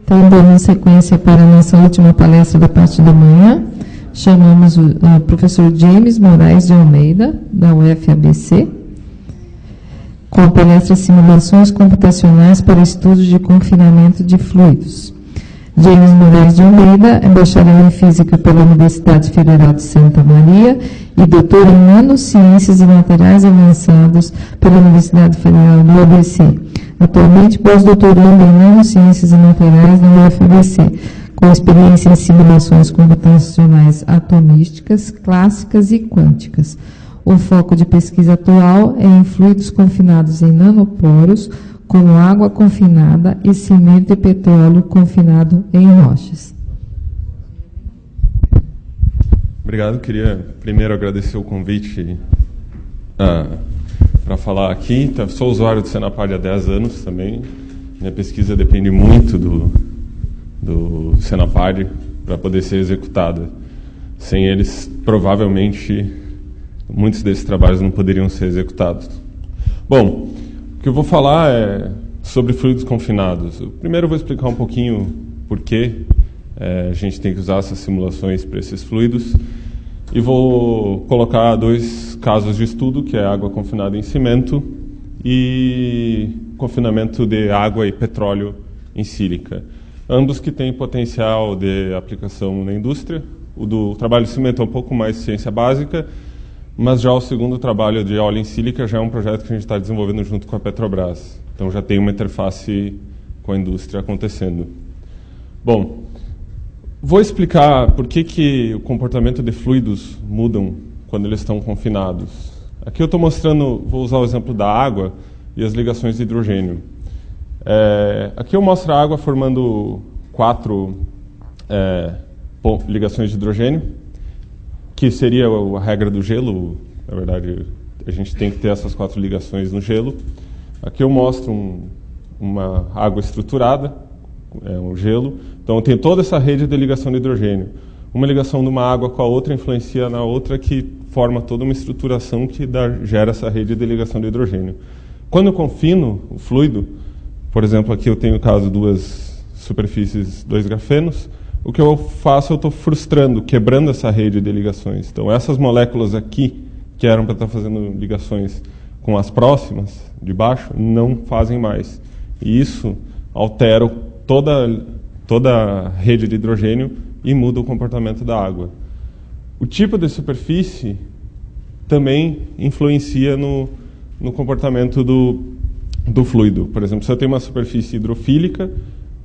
Então, dando sequência para a nossa última palestra da parte da manhã, chamamos o professor James Moraes de Almeida, da UFABC, com a palestra Simulações Computacionais para Estudos de Confinamento de Fluidos. James Moraes de Almeida é bacharel em Física pela Universidade Federal de Santa Maria e doutor em Nanociências e Materiais Avançados pela Universidade Federal do ABC. Atualmente, pós-doutorando em Nanociências e Materiais na UFABC, com experiência em simulações computacionais atomísticas, clássicas e quânticas. O foco de pesquisa atual é em fluidos confinados em nanoporos, como água confinada e cimento e petróleo confinado em rochas. Obrigado. Queria primeiro agradecer o convite para falar aqui. Sou usuário do Senapad há 10 anos também. Minha pesquisa depende muito do Senapad para poder ser executada. Sem eles, provavelmente, muitos desses trabalhos não poderiam ser executados. Bom, o que eu vou falar é sobre fluidos confinados. Primeiro eu vou explicar um pouquinho por que a gente tem que usar essas simulações para esses fluidos. E vou colocar 2 casos de estudo, que é água confinada em cimento e confinamento de água e petróleo em sílica. Ambos que têm potencial de aplicação na indústria. O do trabalho de cimento é um pouco mais ciência básica, mas já o segundo trabalho de óleo em sílica já é um projeto que a gente está desenvolvendo junto com a Petrobras. Então já tem uma interface com a indústria acontecendo. Bom, vou explicar por que o comportamento de fluidos mudam quando eles estão confinados. Aqui eu estou mostrando, vou usar o exemplo da água e as ligações de hidrogênio. Aqui eu mostro a água formando 4 ligações de hidrogênio, que seria a regra do gelo. Na verdade, a gente tem que ter essas 4 ligações no gelo. Aqui eu mostro uma água estruturada, um gelo. Então, eu tenho toda essa rede de ligação de hidrogênio. Uma ligação de uma água com a outra influencia na outra, que forma toda uma estruturação que gera essa rede de ligação de hidrogênio. Quando eu confino o fluido, por exemplo, aqui eu tenho, caso, 2 superfícies, 2 grafenos, o que eu faço, eu estou frustrando, quebrando essa rede de ligações. Então, essas moléculas aqui, que eram para estar fazendo ligações com as próximas, de baixo, não fazem mais. E isso altera toda a rede de hidrogênio e muda o comportamento da água. O tipo de superfície também influencia no comportamento do fluido. Por exemplo, se eu tenho uma superfície hidrofílica,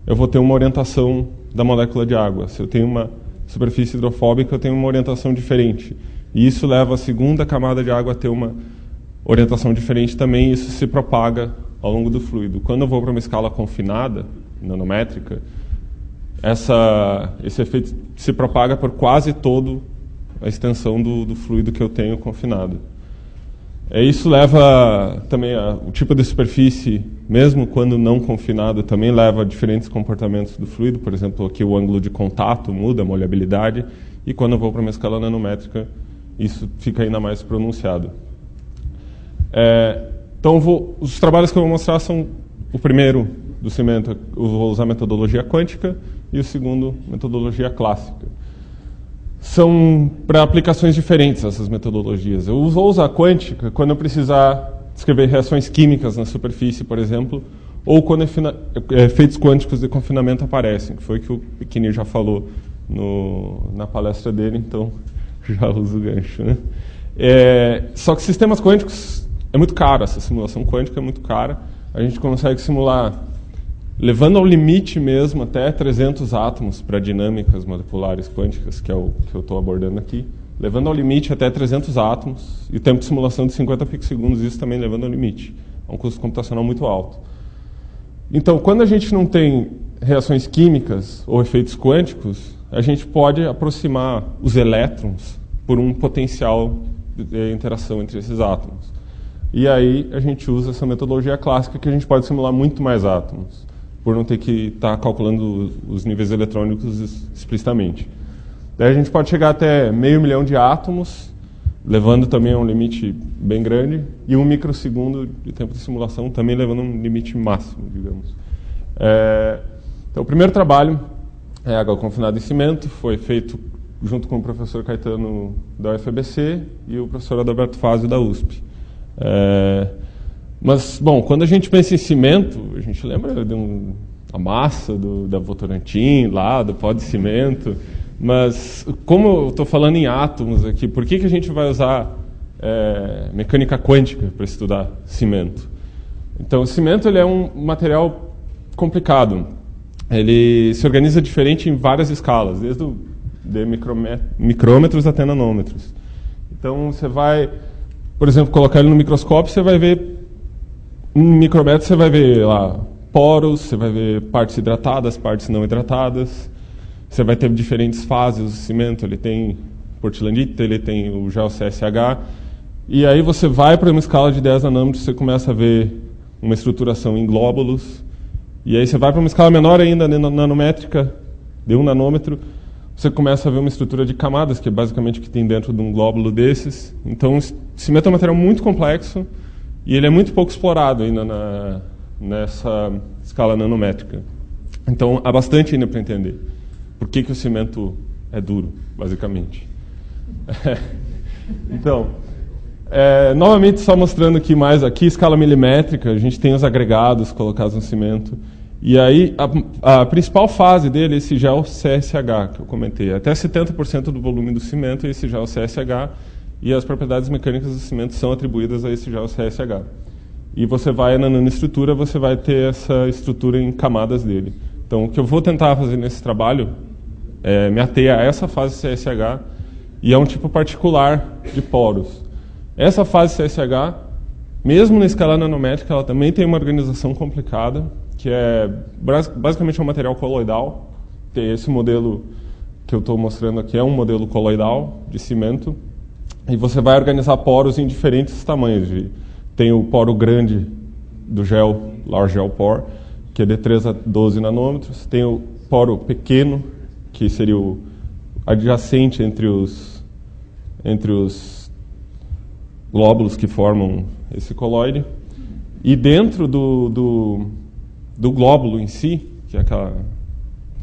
eu vou ter uma orientação da molécula de água. Se eu tenho uma superfície hidrofóbica, eu tenho uma orientação diferente. E isso leva a segunda camada de água a ter uma orientação diferente também, e isso se propaga ao longo do fluido. Quando eu vou para uma escala confinada, nanométrica, esse efeito se propaga por quase toda a extensão do fluido que eu tenho confinado. Isso leva também o tipo de superfície, mesmo quando não confinado, também leva a diferentes comportamentos do fluido. Por exemplo, aqui o ângulo de contato muda, a molhabilidade, e quando eu vou para uma escala nanométrica, isso fica ainda mais pronunciado. Então, os trabalhos que eu vou mostrar são: o primeiro, do cimento, eu vou usar a metodologia quântica, e o segundo, metodologia clássica. São para aplicações diferentes essas metodologias. Eu vou usar a quântica quando eu precisar descrever reações químicas na superfície, por exemplo, ou quando efeitos quânticos de confinamento aparecem, que foi o que o Pequeni já falou na palestra dele, então já uso o gancho, né? Só que sistemas quânticos é muito caro, essa simulação quântica é muito cara. A gente consegue simular levando ao limite mesmo até 300 átomos para dinâmicas moleculares quânticas, que é o que eu estou abordando aqui. Levando ao limite até 300 átomos, e o tempo de simulação de 50 picosegundos, isso também levando ao limite. É um custo computacional muito alto. Então, quando a gente não tem reações químicas ou efeitos quânticos, a gente pode aproximar os elétrons por um potencial de interação entre esses átomos. E aí a gente usa essa metodologia clássica, que a gente pode simular muito mais átomos, por não ter que estar calculando os níveis eletrônicos explicitamente. Daí a gente pode chegar até 500 mil de átomos, levando também a um limite bem grande, e 1 microsegundo de tempo de simulação, também levando a um limite máximo, digamos. Então Então, o primeiro trabalho é água confinada em cimento, foi feito junto com o professor Caetano da UFABC e o professor Adalberto Fazio da USP. Mas, bom, quando a gente pensa em cimento, a gente lembra da massa, da Votorantim, lá, do pó de cimento. Mas, como eu estou falando em átomos aqui, por que a gente vai usar mecânica quântica para estudar cimento? Então, o cimento ele é um material complicado. Ele se organiza diferente em várias escalas, desde de micrômetros até nanômetros. Então, você vai, por exemplo, colocar ele no microscópio, você vai ver, em micrômetro você vai ver lá poros, você vai ver partes hidratadas, partes não hidratadas, você vai ter diferentes fases do cimento, ele tem portlandita, ele tem o gel CSH, e aí você vai para uma escala de 10 nanômetros, você começa a ver uma estruturação em glóbulos, e aí você vai para uma escala menor ainda, nanométrica, de 1 nanômetro, você começa a ver uma estrutura de camadas, que é basicamente o que tem dentro de um glóbulo desses. Então, o cimento é um material muito complexo e ele é muito pouco explorado ainda nessa escala nanométrica. Então, há bastante ainda para entender por que o cimento é duro, basicamente. Então, novamente, só mostrando aqui mais, aqui escala milimétrica, a gente tem os agregados colocados no cimento. E aí, a principal fase dele é esse gel CSH, que eu comentei. Até 70% do volume do cimento é esse gel CSH, e as propriedades mecânicas do cimento são atribuídas a esse gel CSH. E você vai na nanoestrutura, você vai ter essa estrutura em camadas dele. Então, o que eu vou tentar fazer nesse trabalho é me ater a essa fase CSH, e é um tipo particular de poros. Essa fase CSH, mesmo na escala nanométrica, ela também tem uma organização complicada, que é basicamente um material coloidal. Esse modelo que eu estou mostrando aqui é um modelo coloidal de cimento, e você vai organizar poros em diferentes tamanhos. Tem o poro grande do gel, large gel pore, que é de 3 a 12 nanômetros. Tem o poro pequeno, que seria o adjacente entre os glóbulos que formam esse coloide. E dentro do glóbulo em si, que é aquela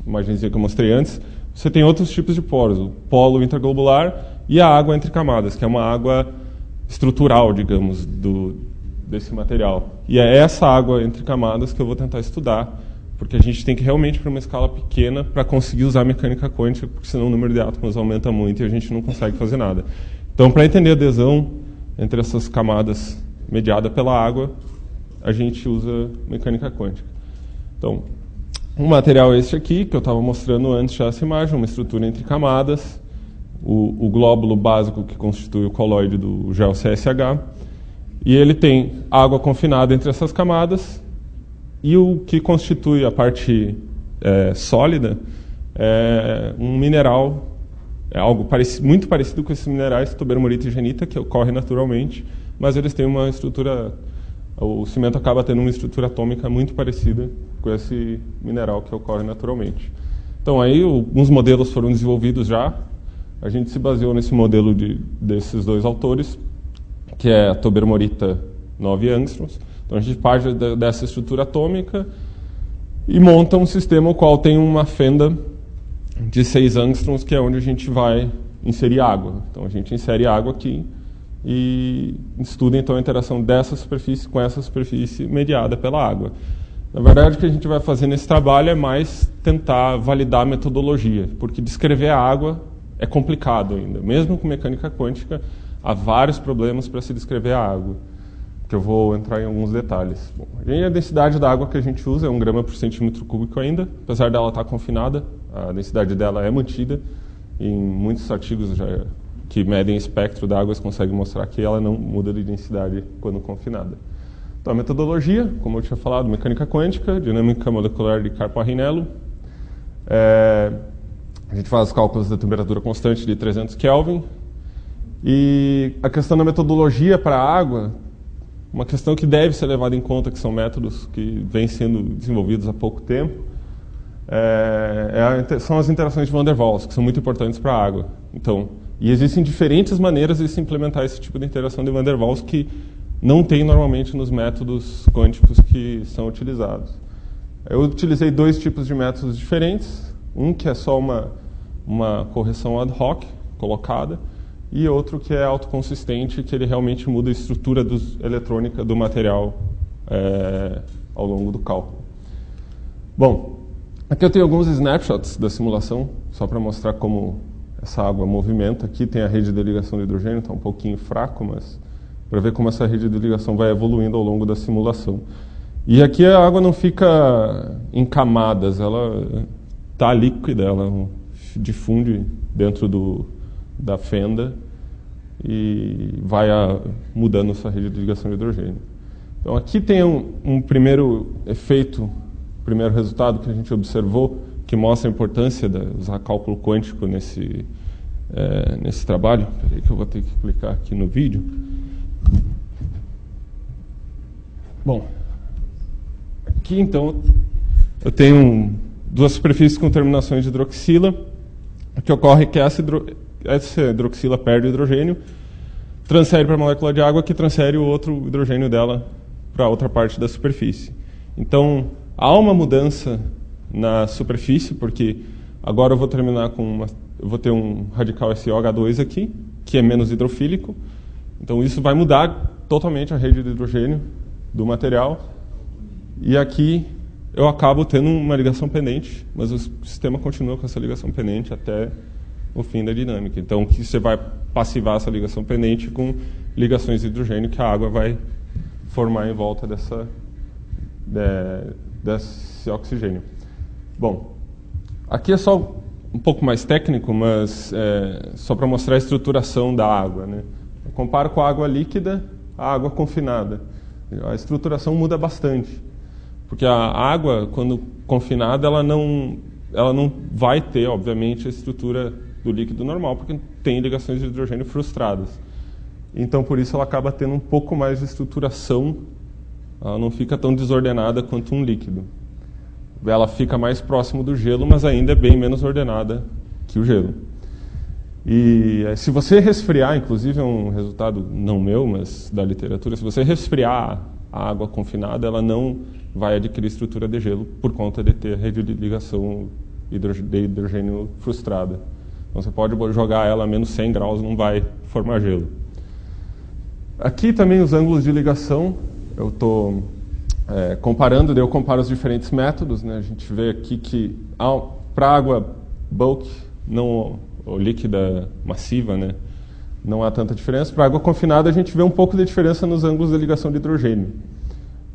imagenzinha que eu mostrei antes, você tem outros tipos de poros, o polo interglobular e a água entre camadas, que é uma água estrutural, digamos, desse material. E é essa água entre camadas que eu vou tentar estudar, porque a gente tem que realmente ir para uma escala pequena para conseguir usar a mecânica quântica, porque senão o número de átomos aumenta muito e a gente não consegue fazer nada. Então, para entender a adesão entre essas camadas mediada pela água, a gente usa mecânica quântica. Então, um material é este aqui, que eu estava mostrando antes já essa imagem, uma estrutura entre camadas, o glóbulo básico que constitui o coloide do gel CSH, e ele tem água confinada entre essas camadas, e o que constitui a parte sólida é um mineral, é algo muito parecido com esses minerais, tobermorita e genita, que ocorre naturalmente, mas eles têm uma estrutura, o cimento acaba tendo uma estrutura atômica muito parecida com esse mineral que ocorre naturalmente. Então, aí alguns modelos foram desenvolvidos já. A gente se baseou nesse modelo desses dois autores, que é a tobermorita 9 angstroms. Então, a gente parte dessa estrutura atômica e monta um sistema o qual tem uma fenda de 6 angstroms, que é onde a gente vai inserir água. Então, a gente insere água aqui e estuda, então, a interação dessa superfície com essa superfície mediada pela água. Na verdade, o que a gente vai fazer nesse trabalho é mais tentar validar a metodologia, porque descrever a água é complicado ainda. Mesmo com mecânica quântica, há vários problemas para se descrever a água, que eu vou entrar em alguns detalhes. Bom, a densidade da água que a gente usa é 1 grama por centímetro cúbico ainda, apesar dela estar confinada, a densidade dela é mantida. Em muitos artigos que medem espectro da água, eles conseguem mostrar que ela não muda de densidade quando confinada. Então, a metodologia, como eu tinha falado, mecânica quântica, dinâmica molecular de Karp-Marinello. A gente faz os cálculos da temperatura constante de 300 Kelvin. E a questão da metodologia para a água, uma questão que deve ser levada em conta, que são métodos que vêm sendo desenvolvidos há pouco tempo, são as interações de Van der Waals, que são muito importantes para a água. Então, e existem diferentes maneiras de se implementar esse tipo de interação de Van der Waals que não tem normalmente nos métodos quânticos que são utilizados. Eu utilizei dois tipos de métodos diferentes, um que é só uma correção ad hoc colocada, e outro que é autoconsistente, que ele realmente muda a estrutura eletrônica do material ao longo do cálculo. Bom, aqui eu tenho alguns snapshots da simulação, só para mostrar como essa água movimenta. Aqui tem a rede de ligação de hidrogênio, está um pouquinho fraco, mas para ver como essa rede de ligação vai evoluindo ao longo da simulação. E aqui a água não fica em camadas, ela está líquida, ela difunde dentro da fenda e vai mudando essa rede de ligação de hidrogênio. Então aqui tem um primeiro efeito, primeiro resultado que a gente observou, que mostra a importância de usar cálculo quântico nesse trabalho. Espera aí que eu vou ter que clicar aqui no vídeo. Bom, aqui então eu tenho duas superfícies com terminações de hidroxila. O que ocorre é que essa hidroxila perde hidrogênio, transfere para a molécula de água, que transfere o outro hidrogênio dela para outra parte da superfície. Então, há uma mudança na superfície, porque agora eu vou terminar eu vou ter um radical SiOH2 aqui, que é menos hidrofílico. Então, isso vai mudar totalmente a rede de hidrogênio do material. E aqui eu acabo tendo uma ligação pendente, mas o sistema continua com essa ligação pendente até o fim da dinâmica. Então, que você vai passivar essa ligação pendente com ligações de hidrogênio que a água vai formar em volta desse oxigênio. Bom, aqui é só um pouco mais técnico, mas só para mostrar a estruturação da água, né? Eu comparo com a água líquida, a água confinada. A estruturação muda bastante. Porque a água, quando confinada, ela não vai ter, obviamente, a estrutura do líquido normal, porque tem ligações de hidrogênio frustradas. Então, por isso, ela acaba tendo um pouco mais de estruturação, ela não fica tão desordenada quanto um líquido. Ela fica mais próximo do gelo, mas ainda é bem menos ordenada que o gelo. E se você resfriar, inclusive é um resultado não meu, mas da literatura, se você resfriar a água confinada, ela não vai adquirir estrutura de gelo por conta de ter rede de ligação de hidrogênio frustrada. Então você pode jogar ela a menos 100 graus, não vai formar gelo. Aqui também os ângulos de ligação, eu estou comparando, daí eu comparo os diferentes métodos, né? A gente vê aqui que para água bulk, não, ou líquida massiva, né? Não há tanta diferença. Para água confinada, a gente vê um pouco de diferença nos ângulos de ligação de hidrogênio.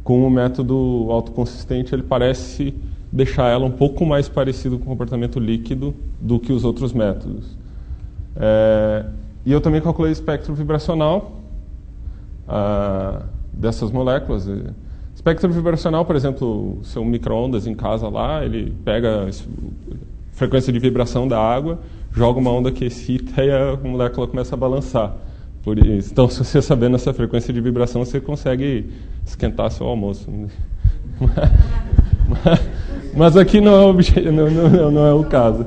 Com o método autoconsistente, ele parece deixar ela um pouco mais parecido com o comportamento líquido do que os outros métodos. E eu também calculei o espectro vibracional dessas moléculas. Espectro vibracional, por exemplo, o seu micro-ondas em casa lá, ele pega a frequência de vibração da água, joga uma onda que excita e a molécula começa a balançar. Por isso, então, se você sabendo essa frequência de vibração, você consegue esquentar seu almoço. Mas aqui não é o caso.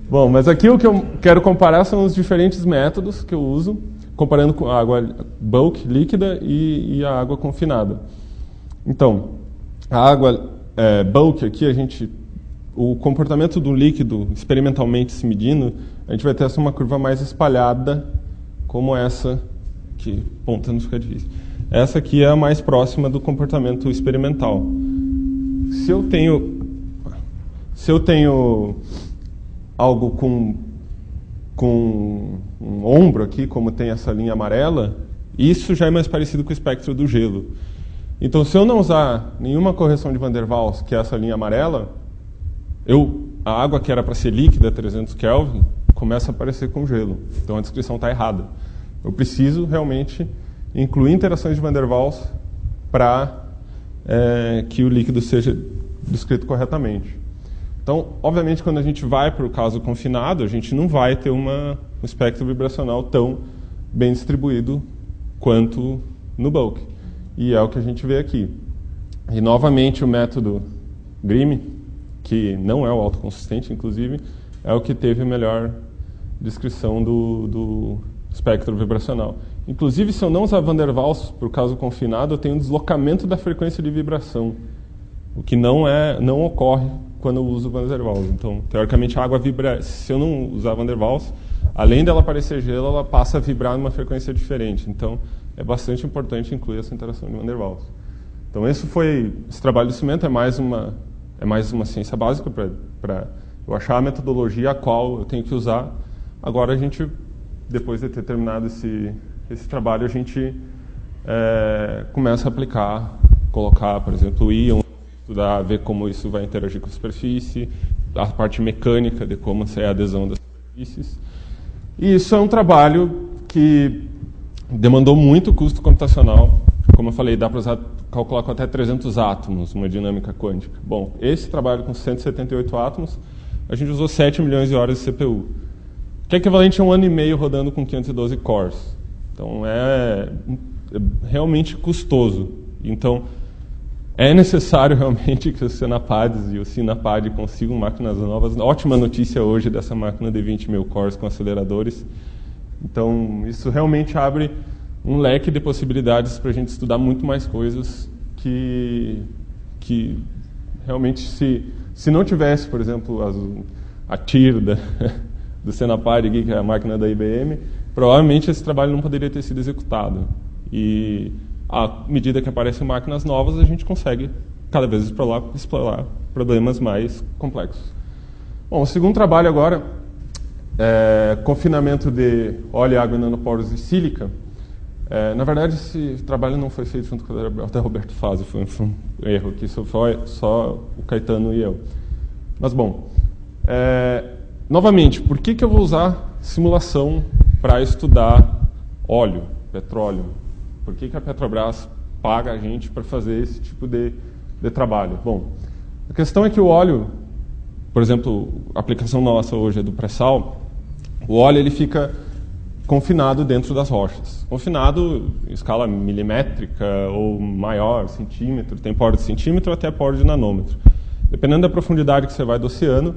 Bom, mas aqui o que eu quero comparar são os diferentes métodos que eu uso, comparando com a água bulk, líquida, e a água confinada. Então, a água bulk aqui, o comportamento do líquido, experimentalmente se medindo, a gente vai ter uma curva mais espalhada, como essa, que ponta não fica difícil. Essa aqui é a mais próxima do comportamento experimental. Se eu tenho algo com um ombro aqui, como tem essa linha amarela, isso já é mais parecido com o espectro do gelo. Então, se eu não usar nenhuma correção de Van der Waals, que é essa linha amarela, a água que era para ser líquida, 300 Kelvin, começa a aparecer com gelo. Então a descrição está errada. Eu preciso realmente incluir interações de Van der Waals para que o líquido seja descrito corretamente. Então, obviamente, quando a gente vai para o caso confinado, a gente não vai ter um espectro vibracional tão bem distribuído quanto no bulk. E é o que a gente vê aqui. E, novamente, o método Grimm, que não é o autoconsistente, inclusive, é o que teve a melhor descrição do espectro vibracional. Inclusive, se eu não usar Van der Waals para o caso confinado, eu tenho um deslocamento da frequência de vibração. o que não ocorre quando eu uso Van der Waals. Então, teoricamente, a água vibra. Se eu não usar Van der Waals, além dela parecer gelo, ela passa a vibrar numa frequência diferente. Então, é bastante importante incluir essa interação de Van der Waals. Então, esse trabalho de cimento é mais uma ciência básica para eu achar a metodologia a qual eu tenho que usar. Agora, depois de ter terminado esse trabalho, a gente começa a aplicar, colocar, por exemplo, o íon, estudar, ver como isso vai interagir com a superfície, a parte mecânica de como é a adesão das superfícies. E isso é um trabalho que demandou muito custo computacional. Como eu falei, dá para calcular com até 300 átomos uma dinâmica quântica. Bom, esse trabalho com 178 átomos, a gente usou 7 milhões de horas de CPU, que é equivalente a 1 ano e meio rodando com 512 cores. Então, é realmente custoso. Então, é necessário realmente que os Senapads e o Cinapad consigam máquinas novas. Ótima notícia hoje dessa máquina de 20 mil cores com aceleradores. Então, isso realmente abre um leque de possibilidades para a gente estudar muito mais coisas que realmente, se não tivesse, por exemplo, a TIR do Senapad, que é a máquina da IBM, provavelmente esse trabalho não poderia ter sido executado. E à medida que aparecem máquinas novas, a gente consegue cada vez explorar problemas mais complexos. Bom, o segundo trabalho agora é confinamento de óleo, água e nanoporos de sílica. Na verdade, esse trabalho não foi feito junto com o da Roberto Fazio, foi um erro aqui, só o Caetano e eu. Mas, bom, novamente, por que eu vou usar simulação para estudar óleo, petróleo? Por que a Petrobras paga a gente para fazer esse tipo de trabalho? Bom, a questão é que o óleo, por exemplo, a aplicação nossa hoje é do pré-sal, o óleo ele fica confinado dentro das rochas. Confinado em escala milimétrica ou maior, centímetro, tem poro de centímetro até poro de nanômetro. Dependendo da profundidade que você vai do oceano,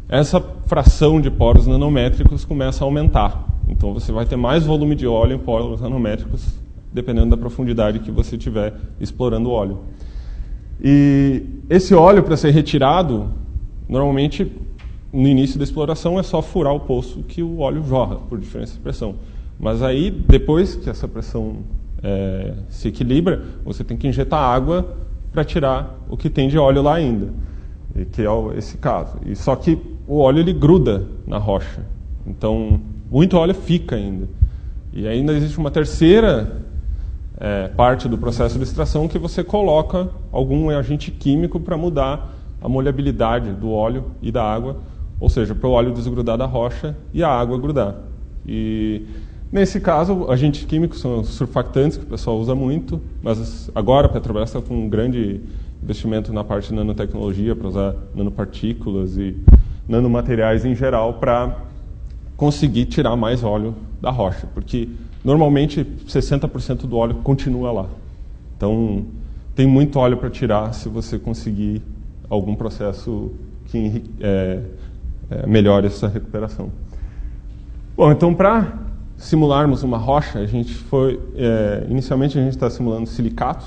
essa fração de poros nanométricos começa a aumentar. Então você vai ter mais volume de óleo em poros nanométricos, dependendo da profundidade que você estiver explorando o óleo. E esse óleo, para ser retirado, normalmente, no início da exploração, é só furar o poço que o óleo jorra, por diferença de pressão. Mas aí, depois que essa pressão se equilibra, você tem que injetar água para tirar o que tem de óleo lá ainda, que é esse caso. E só que o óleo ele gruda na rocha, então muito óleo fica ainda. E ainda existe uma terceira parte do processo de extração que você coloca algum agente químico para mudar a molhabilidade do óleo e da água, ou seja, para o óleo desgrudar da rocha e a água grudar. E nesse caso, agentes químicos são os surfactantes, que o pessoal usa muito, mas agora a Petrobras está com um grande investimento na parte de nanotecnologia para usar nanopartículas e nanomateriais em geral para conseguir tirar mais óleo da rocha, porque normalmente 60% do óleo continua lá. Então, tem muito óleo para tirar se você conseguir algum processo que melhore essa recuperação. Bom, então, para simularmos uma rocha, a gente inicialmente a gente está simulando silicatos,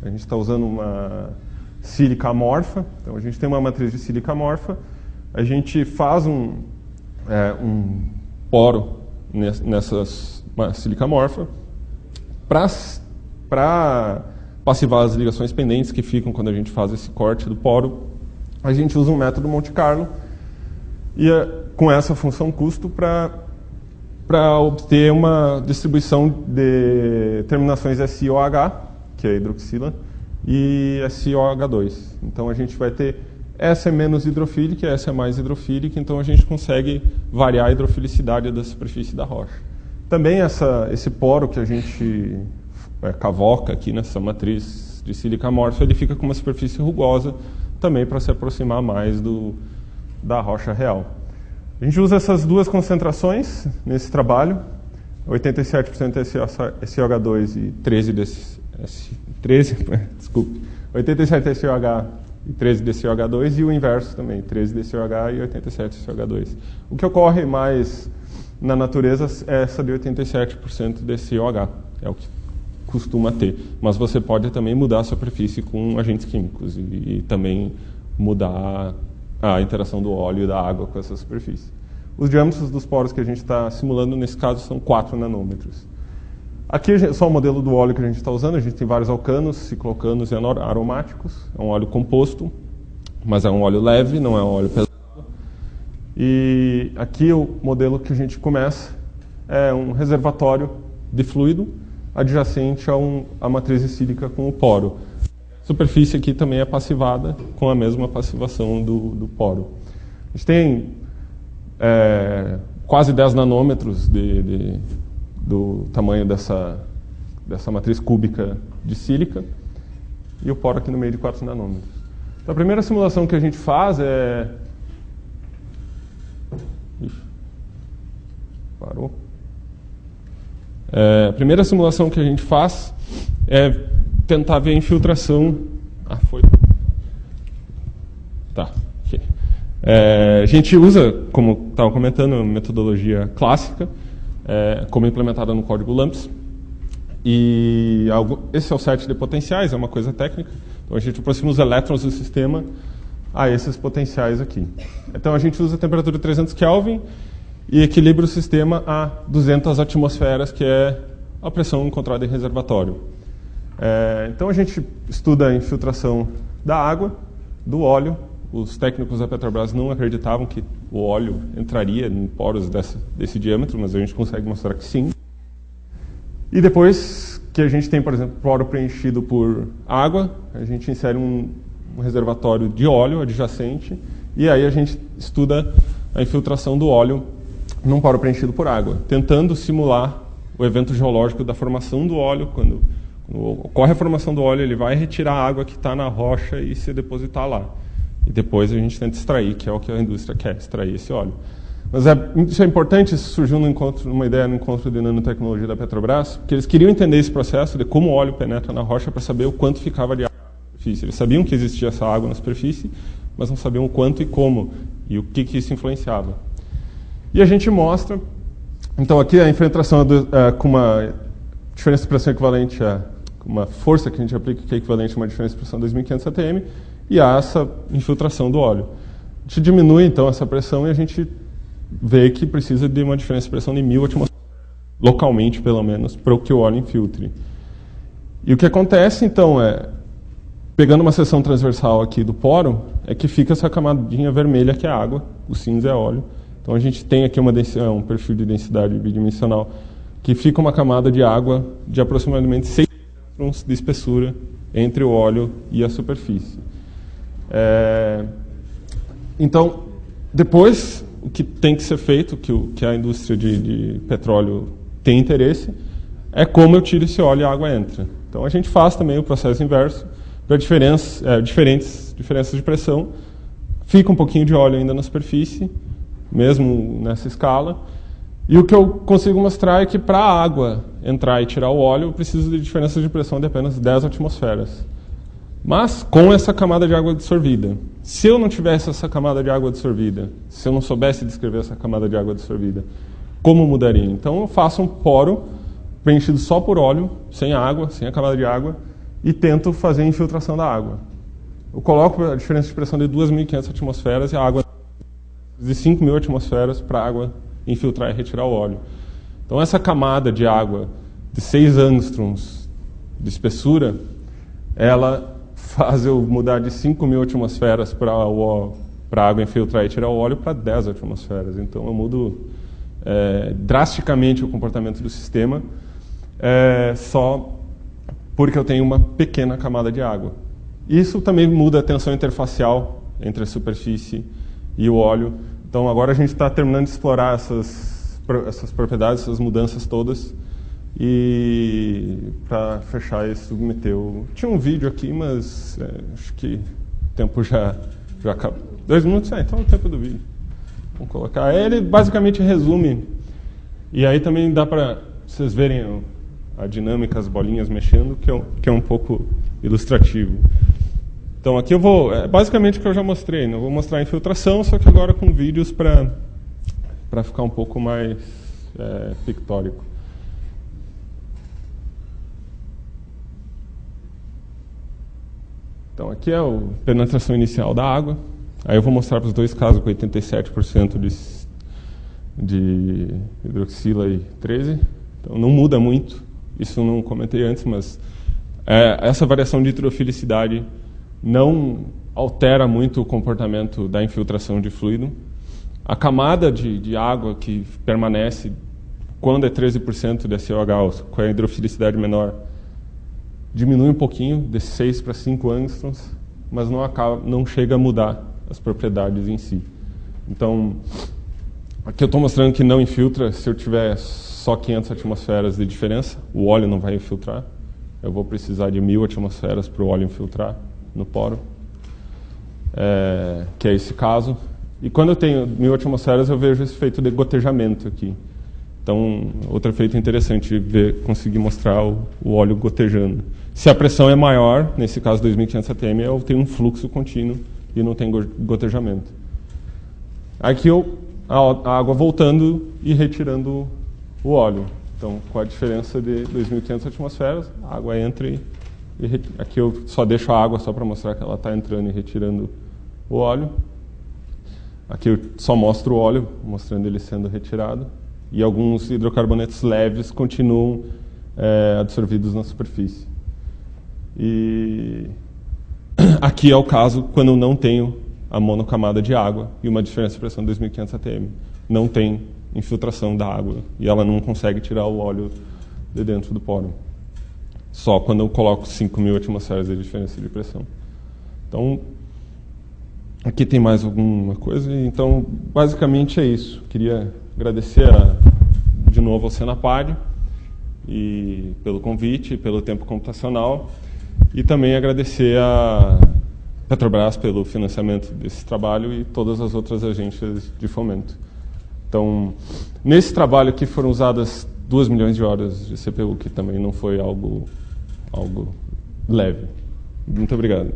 a gente está usando uma sílica amorfa, então a gente tem uma matriz de sílica amorfa, a gente faz um poro nessas sílica amorfa para passivar as ligações pendentes que ficam quando a gente faz esse corte do poro. A gente usa um método Monte Carlo e com essa função custo para obter uma distribuição de terminações SiOH, que é a hidroxila, e SiOH2. Então a gente vai ter essa é menos hidrofílica, essa é mais hidrofílica, então a gente consegue variar a hidrofilicidade da superfície da rocha. Também esse poro que a gente cavoca aqui nessa matriz de sílica amorfa, ele fica com uma superfície rugosa, também para se aproximar mais da rocha real. A gente usa essas duas concentrações nesse trabalho, 87% SiOH2 e 87 SiOH e 13 DCOH2 e o inverso também, 13 DCOH e 87 SiOH2. O que ocorre mais na natureza é essa de 87% DCOH, é o que costuma ter. Mas você pode também mudar a superfície com agentes químicos e também mudar a interação do óleo e da água com essa superfície. Os diâmetros dos poros que a gente está simulando, nesse caso, são 4 nanômetros. Aqui é só o modelo do óleo que a gente está usando. A gente tem vários alcanos, cicloalcanos e aromáticos. É um óleo composto, mas é um óleo leve, não é um óleo pesado. E aqui o modelo que a gente começa é um reservatório de fluido adjacente à matriz sílica com o poro. A superfície aqui também é passivada com a mesma passivação do poro. A gente tem quase 10 nanômetros do tamanho dessa matriz cúbica de sílica e o poro aqui no meio de 4 nanômetros. Então, a primeira simulação que a gente faz é... Parou. A primeira simulação que a gente faz é tentar ver a infiltração... foi. Tá, ok. A gente usa, como estava comentando, a metodologia clássica, como implementada no código LAMMPS. E esse é o set de potenciais, é uma coisa técnica. Então a gente aproxima os elétrons do sistema a esses potenciais aqui. Então a gente usa a temperatura de 300 Kelvin e equilibra o sistema a 200 atmosferas, que é a pressão encontrada em reservatório. Então a gente estuda a infiltração da água, do óleo. Os técnicos da Petrobras não acreditavam que o óleo entraria em poros desse diâmetro, mas a gente consegue mostrar que sim. E depois que a gente tem, por exemplo, poro preenchido por água, a gente insere um reservatório de óleo adjacente e aí a gente estuda a infiltração do óleo num poro preenchido por água, tentando simular o evento geológico da formação do óleo. Quando ocorre a formação do óleo, ele vai retirar a água que está na rocha e se depositar lá. E depois a gente tenta extrair, que é o que a indústria quer, extrair esse óleo. Mas isso é importante, isso surgiu numa ideia no encontro de nanotecnologia da Petrobras, porque eles queriam entender esse processo de como o óleo penetra na rocha para saber o quanto ficava de água na superfície. Eles sabiam que existia essa água na superfície, mas não sabiam o quanto e como, e o que isso influenciava. E a gente mostra, então aqui a infiltração com uma diferença de pressão equivalente a uma força que a gente aplica, que é equivalente a uma diferença de pressão de 2.500 atm, e há essa infiltração do óleo. A gente diminui, então, essa pressão e a gente vê que precisa de uma diferença de pressão de 1.000 atmosferas, localmente, pelo menos, para que o óleo infiltre. E o que acontece, então, pegando uma seção transversal aqui do poro, é que fica essa camadinha vermelha, que é água, o cinza é óleo. Então, a gente tem aqui um perfil de densidade bidimensional, que fica uma camada de água de aproximadamente 6 elétrons de espessura entre o óleo e a superfície. Então, depois, o que tem que ser feito, que a indústria de petróleo tem interesse, é como eu tiro esse óleo e a água entra. Então, a gente faz também o processo inverso para diferentes diferenças de pressão. Fica um pouquinho de óleo ainda na superfície, mesmo nessa escala. E o que eu consigo mostrar é que para a água entrar e tirar o óleo, eu preciso de diferenças de pressão de apenas 10 atmosferas. Mas com essa camada de água dissolvida. Se eu não tivesse essa camada de água dissolvida, se eu não soubesse descrever essa camada de água dissolvida, como mudaria? Então eu faço um poro preenchido só por óleo, sem água, sem a camada de água, e tento fazer a infiltração da água. Eu coloco a diferença de pressão de 2.500 atmosferas e a água de 5.000 atmosferas para a água infiltrar e retirar o óleo. Então essa camada de água de 6 angstroms de espessura, ela faz eu mudar de 5.000 atmosferas para a água infiltrar e tirar o óleo para 10 atmosferas. Então eu mudo drasticamente o comportamento do sistema só porque eu tenho uma pequena camada de água. Isso também muda a tensão interfacial entre a superfície e o óleo. Então agora a gente está terminando de explorar essas propriedades, essas mudanças todas. E para fechar isso, submeteu. Tinha um vídeo aqui, mas acho que o tempo já acabou. 2 minutos? Então é o tempo do vídeo. Vamos colocar. Ele basicamente resume. E aí também dá para vocês verem a dinâmica, as bolinhas mexendo, que é um pouco ilustrativo. Então aqui eu vou. Basicamente o que eu já mostrei. Né? Eu vou mostrar a infiltração, só que agora com vídeos para ficar um pouco mais pictórico. Então, aqui é a penetração inicial da água. Aí eu vou mostrar para os dois casos com 87% de hidroxila e 13%. Então, não muda muito. Isso eu não comentei antes, mas essa variação de hidrofilicidade não altera muito o comportamento da infiltração de fluido. A camada de água que permanece quando é 13% de SOH, com a hidrofilicidade menor, diminui um pouquinho, de 6 para 5 angstroms, mas não chega a mudar as propriedades em si. Então, aqui eu estou mostrando que não infiltra se eu tiver só 500 atmosferas de diferença. O óleo não vai infiltrar. Eu vou precisar de 1000 atmosferas para o óleo infiltrar no poro, que é esse caso. E quando eu tenho 1000 atmosferas, eu vejo esse efeito de gotejamento aqui. Então, outro efeito interessante, conseguir mostrar o óleo gotejando. Se a pressão é maior, nesse caso 2500 atm, eu tenho um fluxo contínuo e não tem gotejamento. Aqui a água voltando e retirando o óleo. Então, com a diferença de 2500 atmosferas, a água entra e aqui eu só deixo a água só para mostrar que ela está entrando e retirando o óleo. Aqui eu só mostro o óleo, mostrando ele sendo retirado. E alguns hidrocarbonetos leves continuam absorvidos na superfície. E aqui é o caso quando eu não tenho a monocamada de água e uma diferença de pressão de 2500 atm. Não tem infiltração da água e ela não consegue tirar o óleo de dentro do poro. Só quando eu coloco 5000 atmosferas de diferença de pressão. Então, aqui tem mais alguma coisa. Então, basicamente é isso. Queria agradecer de novo ao Senapad e pelo convite, pelo tempo computacional, e também agradecer a Petrobras pelo financiamento desse trabalho e todas as outras agências de fomento. Então, nesse trabalho aqui foram usadas 2 milhões de horas de CPU, que também não foi algo leve. Muito obrigado.